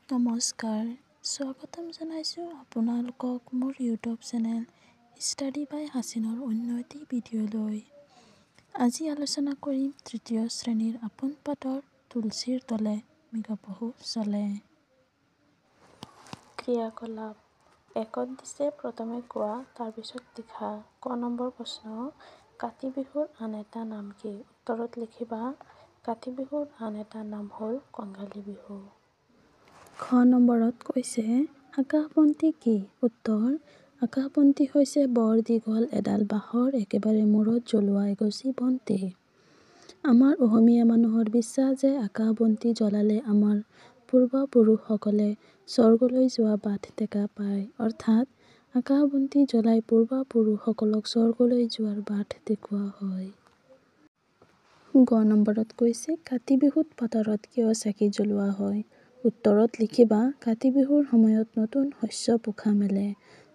নমস্কাৰ, স্বাগতম জনাইছোঁ আপোনালোকক মোৰ ইউটিউব চেনেল ষ্টাডি বাই হাছিনৰ অন্য এটি ভিডিঅ'লৈ। আজি আলোচনা কৰিম তৃতীয় শ্ৰেণীৰ আপোন পাঠৰ তুলসীৰ তলে মৃগপহু চলে। ক্ৰিয়াকলাপ একত দিছে প্ৰথমে কোৱা তাৰপিছত লিখা। ক নম্বৰ প্ৰশ্ন, কাতি বিহুৰ আন এটা নাম কি? উত্তৰত লিখিবা কাতি বিহুৰ আন এটা নাম হ'ল কঙালী বিহু। খ নম্বৰত কৈছে আকাশবন্তি কি? উত্তৰ, আকাশবন্তি হৈছে বৰ দীঘল এডাল বাঁহৰ একেবাৰে মূৰত জ্বলোৱা এগছি বন্তি। আমাৰ অসমীয়া মানুহৰ বিশ্বাস যে আকাশবন্তি জ্বলালে আমাৰ পূৰ্বপুৰুষসকলে স্বৰ্গলৈ যোৱা বাট দেখা পায়। অৰ্থাৎ আকাশবন্তি জ্বলাই পূৰ্বপুৰুষসকলক স্বৰ্গলৈ যোৱাৰ বাট দেখুওৱা হয়। গ নম্বৰত কৈছে কাতি বিহুত পথাৰত কিয় চাকি জ্বলোৱা হয়? উত্তৰত লিখিবা কাতি বিহুৰ সময়ত নতুন শস্য পোখা মেলে।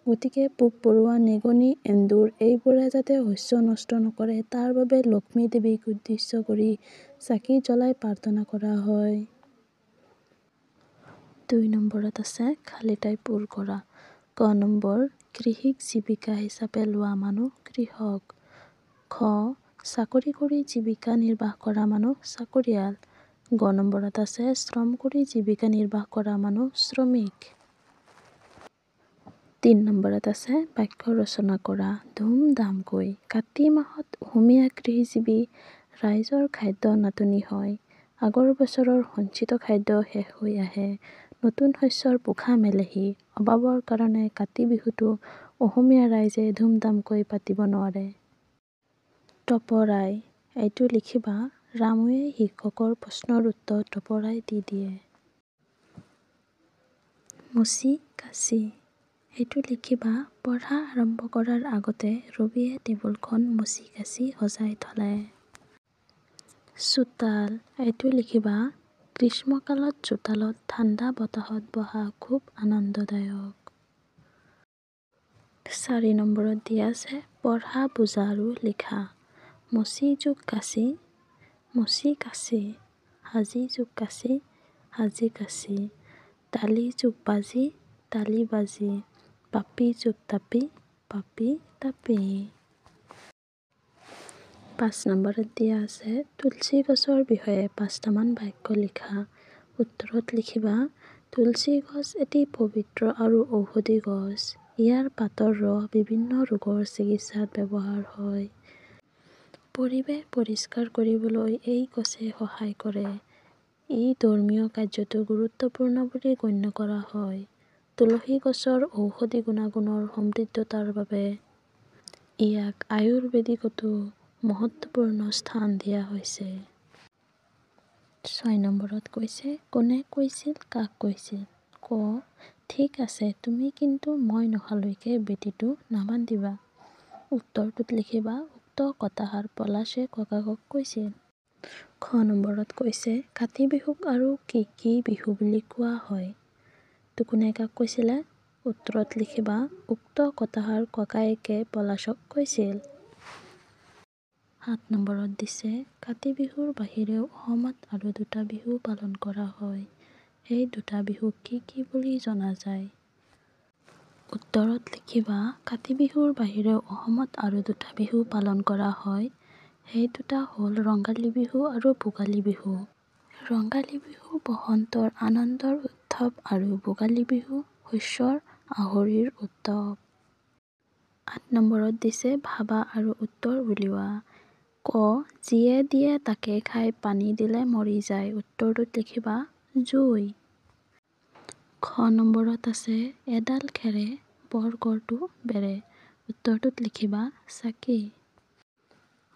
গতিকে পোক-পৰুৱা, নিগনি, এন্দুৰ এইবোৰে যাতে শস্য নষ্ট নকৰে তাৰ বাবে লক্ষ্মী দেৱীক উদ্দেশ্য কৰি চাকি জ্বলাই প্ৰাৰ্থনা কৰা হয়। ২ নম্বৰত আছে খালী ঠাই পূৰ কৰা। ক নম্বৰ, কৃষিক জীৱিকা হিচাপে লোৱা মানুহ কৃষক। খ, চাকৰি কৰি জীৱিকা নিৰ্বাহ কৰা মানুহ চাকৰিয়াল। গ নম্বৰত আছে শ্ৰম কৰি জীৱিকা নিৰ্বাহ কৰা মানুহ শ্ৰমিক। ৩ নম্বৰত আছে বাক্য ৰচনা কৰা ধুম-ধামকৈ। কাতি মাহত অসমীয়া কৃষিজীৱি ৰাইজৰ খাদ্য নাটনি হয়। আগৰ বছৰৰ সঞ্চিত খাদ্য শেষ হৈ আহে। নতুন শস্যৰ পোখা মেলেহি। অভাৱৰ কাৰণে কাতি বিহুটো অসমীয়া ৰাইজে ধুম-ধামকৈ পাতিব নোৱাৰে। তপৰাই এইটো লিখিবা ৰামুৱে শিক্ষকৰ প্ৰশ্নৰ উত্তৰ তপৰাই দি দিয়ে। মুচি কাচি এইটো লিখিবা পঢ়া আৰম্ভ কৰাৰ আগতে ৰবিয়ে টেবুলখন মুচি কাচি সজাই থলে। চোতাল এইটো লিখিবা গ্ৰীষ্মকালত চোতালত ঠাণ্ডা বতাহত বহা খুব আনন্দদায়ক। ৪ নম্বৰত দিয়া আছে পঢ়া, বুজা আৰু লিখা। মুচি যোগ কাচি, মুচি কাচি। সাজি যোগ কাচি, সাজি কাচি। তালি যোগ বাজি, তালি বাজি। পাপি যোগ তাপি, পাপি তাপি। ৫ নম্বৰত দিয়া আছে তুলসী গছৰ বিষয়ে ৫টামান বাক্য লিখা। উত্তৰত লিখিবা তুলসী গছ এটি পবিত্ৰ আৰু ঔষধি গছ। ইয়াৰ পাতৰ ৰস বিভিন্ন ৰোগৰ চিকিৎসাত ব্যৱহাৰ হয়। পৰিৱেশ পৰিষ্কাৰ কৰিবলৈ এই গছে সহায় কৰে। ই ধৰ্মীয় কাৰ্যতো গুৰুত্বপূৰ্ণ বুলি গণ্য কৰা হয়। তুলসী গছৰ ঔষধি গুণাগুণৰ সমৃদ্ধতাৰ বাবে ইয়াক আয়ুৰ্বেদিকতো মহত্বপূৰ্ণ স্থান দিয়া হৈছে। ৬ নম্বৰত কৈছে কোনে কৈছিল, কাক কৈছিল? ক, ঠিক আছে তুমি কিন্তু মই নহালৈকে বেটীটো নাবান্ধিবা। উত্তৰটোত লিখিবা উক্ত কথাষাৰ পলাশে ককাকক কৈছিল। খ নম্বৰত কৈছে কাতি বিহুক আৰু কি কি বিহু বুলি কোৱা হয়? কোনে কাক কৈছিলে? উত্তৰত লিখিবা উক্ত কথাষাৰ ককায়েকে পলাশক কৈছিল। ৭ নম্বৰত দিছে কাতি বিহুৰ বাহিৰেও অসমত আৰু দুটা বিহু পালন কৰা হয়। এই দুটা বিহুক কি কি বুলি জনা যায়? উত্তৰত লিখিবা কাতি বিহুৰ বাহিৰেও অসমত আৰু দুটা বিহু পালন কৰা হয়। সেই দুটা হ'ল ৰঙালী বিহু আৰু ভোগালী বিহু। ৰঙালী বিহু বসন্তৰ আনন্দৰ উৎসৱ আৰু ভোগালী বিহু শস্যৰ আহৰিৰ উৎসৱ। ৮ নম্বৰত দিছে ভাবা আৰু উত্তৰ উলিওৱা। ক, যিয়ে দিয়ে তাকে খাই পানী দিলে মৰি যায়। উত্তৰটোত লিখিবা জুই। খ নম্বৰত আছে এডাল খেৰে বৰ ঘৰটো বেৰে। উত্তৰটোত লিখিবা চাকি।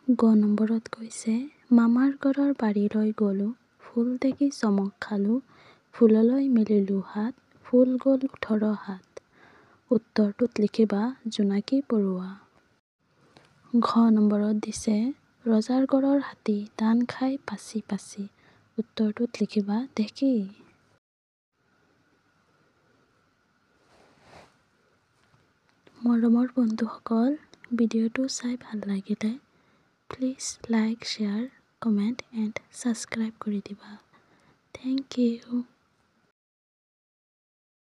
গ নম্বৰত কৈছে মামাৰ ঘৰৰ বাৰীলৈ গলো, ফুল দেখি চমক খালো, ফুললৈ মেলিলো হাত, ফুল গ'ল ১৮ হাত। উত্তৰটোত লিখিবা জোনাকী পৰুৱা। ঘ নম্বৰত দিছে ৰজাৰ ঘৰৰ হাতী ধান খাই পাচি পাচি। উত্তৰটোত লিখিবা ঢেঁকী। মৰমৰ বন্ধুসকল, ভিডিঅ'টো চাই ভাল লাগিলে please like, share, comment and subscribe কৰি দিবা। Thank U.